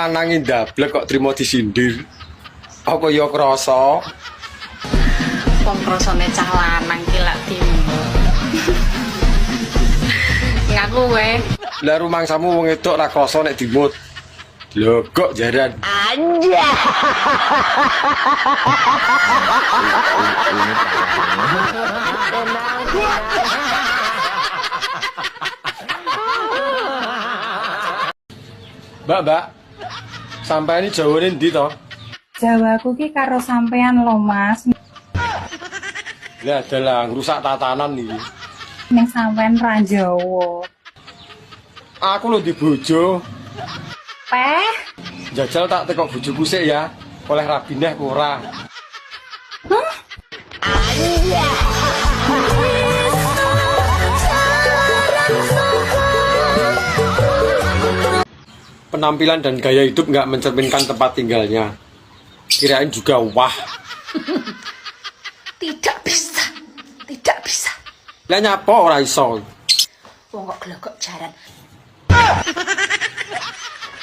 lanang ndablek kok trimo disindir. Apa ya krasa? Wong krasane cah lanang ki lak timbul. Ngaku wae. Lah rumangsamu wong edok ora krasa nek dimut. Lho kok jaran. Anja. Mbak, sampai ini jawane ndi to? Jawaku ki karo sampean lho Mas. Lah dalah ngrusak tatanan iki. Ning sampean ra Jawa. Aku lho di bojo. Peh, Jajal tak tekok bojoku sik ya. Oleh rabineh ora. Penampilan dan gaya hidup nggak mencerminkan tempat tinggalnya. Kirain juga wah. Tidak bisa. Tidak bisa. Lah nyapa ora iso. Wong kok glogok jaran.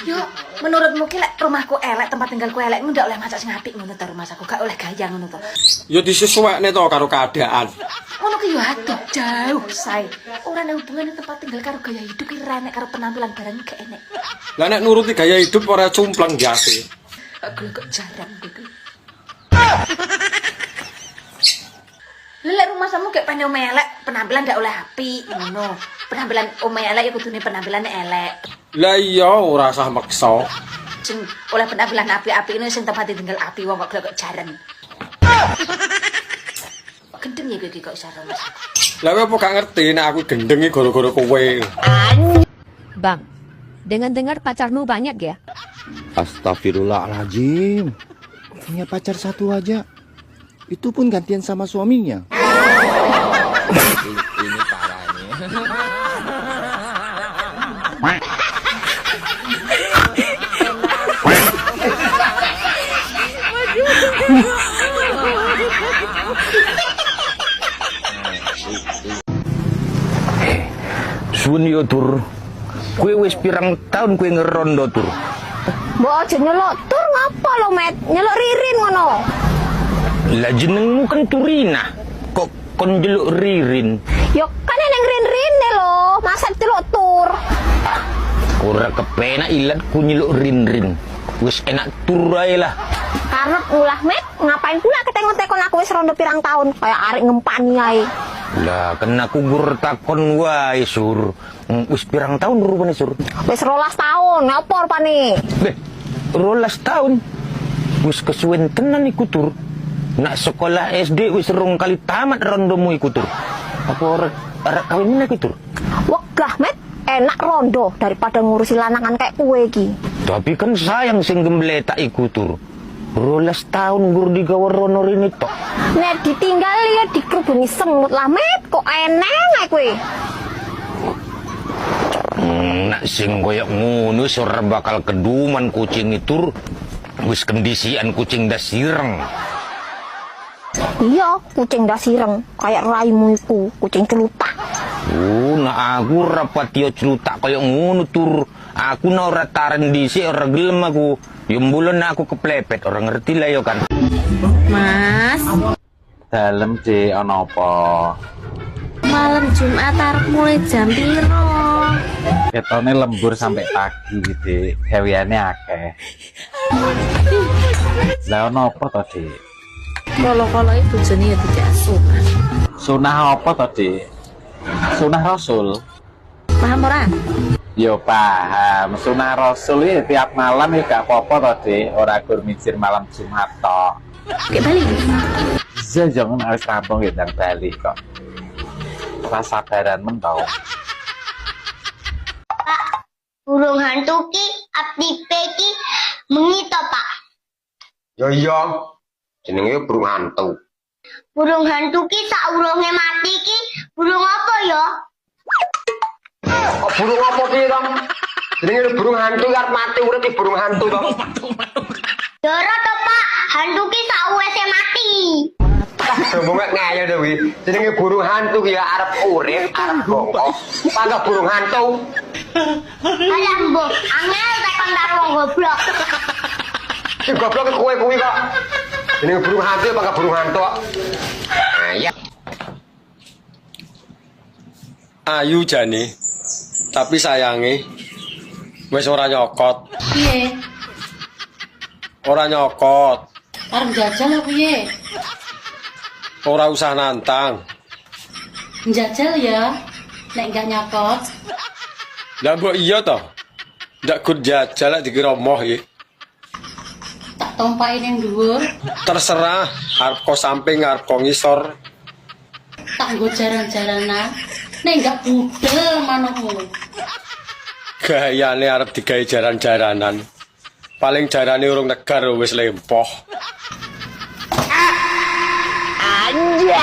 Yo, menurutmu ki lek rumahku elek, tempat tinggalku elek, ndak oleh masak sing apik ngono ta rumahku, gak oleh gaya ngono ta. Ya disesuaikne to karo keadaan. Ngono ki yo aduh jauh sae. Ora ana hubungane tempat tinggal karo gaya hidup ki renek karo penampilan barang gak enek. Lah nek nuruti gaya hidup ora cumpleng biasa. Glogok jaran kuwi. Lek rumah samu gak pengen elek, penampilan ndak oleh apik ngono. Penampilan omah elek ya kudune penampilannya elek. Lah iya ora usah maksa. Sing oleh penampilan api-api ini sing tempat tinggal api wong kok jaran. Gendeng ya kowe kok isaro Mas. Lah kowe apa gak ngerti nek aku gendeng iki gara-gara kowe. Bang, dengar-dengar pacarmu banyak ya? Astagfirullahaladzim. Punya pacar satu aja. Itu pun gantian sama suaminya. Ini parah nih. Sun yo tur. Kue wis pirang tahun kue ngerondo tur. Mbok aja nyelok tur ngapa lo Met? Nyelok ririn ngono. Lah jenengmu kan Turina. Kok kon jeluk ririn? Yo kan neng rin-rine lo, masa celok tur. Ora kepenak ilat ku nyeluk rin-rin. Wis enak tur ae lah. Karena ulah Met, ngapain pula ketengon-tekon aku wis rondo pirang tahun kayak arek ngempani ae. Lah kena aku gur takon wae sur. Wis pirang tahun rupane sur. Wis 12 tahun, ngapa rupane? Beh, 12 tahun. Wis kesuwen tenan iku tur. Nak sekolah SD wis rong kali tamat rondomu iku tur. Apa arek kawin iku tur? Wegah Met, enak rondo daripada ngurusi lanangan kayak kue iki. Tapi kan sayang sing gembletak iku tur. 12 tahun gur digawe rono rene tok. Nek ditinggal ya dikerubungi semut lah Met, kok eneng ae kowe. Nak sing koyo ngono ora bakal keduman kucing itu. Wis kendisian kucing dah sireng. Iya, kucing dah sireng, kayak raimu iku, kucing celutak. Nah aku rapat yo celutak koyo ngono tur. Aku na ora taren dhisik ora gelem aku. Yo mbulen aku keplepet, orang ngerti lah yo kan. Mas, Dalem Dik ana apa? malam Jumat arep mulai jam piro? Ketone lembur sampai pagi Dik. Gaweane akeh. Lah ana apa to, Dik? Kala-kala ibu bojone ya tidak sunah. Sunah apa to, Dik? Sunah Rasul. Paham ora? Yo paham, sunah Rasul ya tiap malam ya gak apa-apa to, Dik. Ora gur mikir malam Jumat tok. Kayak balik. Jangan harus rampung ya nang Bali kok. Rasa sabaran men tau. Burung hantu ki abdi ki mengi to Pak. Ya iya. Jenenge burung hantu. Burung hantu ki saurunge mati ki burung apa ya? Kok burung apa piye to? Jenenge burung hantu arep mati urip di burung hantu to. Doro to Pak, hantu ki sauwese mati. Ngomong ngayal to kuwi. Jenenge burung hantu ki ya arep urip, arep bongkok. Panggah burung hantu. Alah mbok, angel tekan ntar wong goblok. Goblok kowe kuwi kok. Jenenge burung hantu apa burung hantu kok. Ayah. Ayu jane. Tapi sayange wis ora nyokot. Piye? Ora nyokot. Arep jajal apa piye? Ora usah nantang. Jajal ya. Nek enggak nyakot. Lah mbok iya toh. Ndak gur jajal lek dikira moh ya. Tak tompaki ning dhuwur. Terserah arep kok samping arep kok ngisor. Tak nggo jaran-jaranan. Nek enggak budel manukmu. Gayane arep digawe jaran-jaranan. Paling jarane urung negar wis lempoh. Anjay.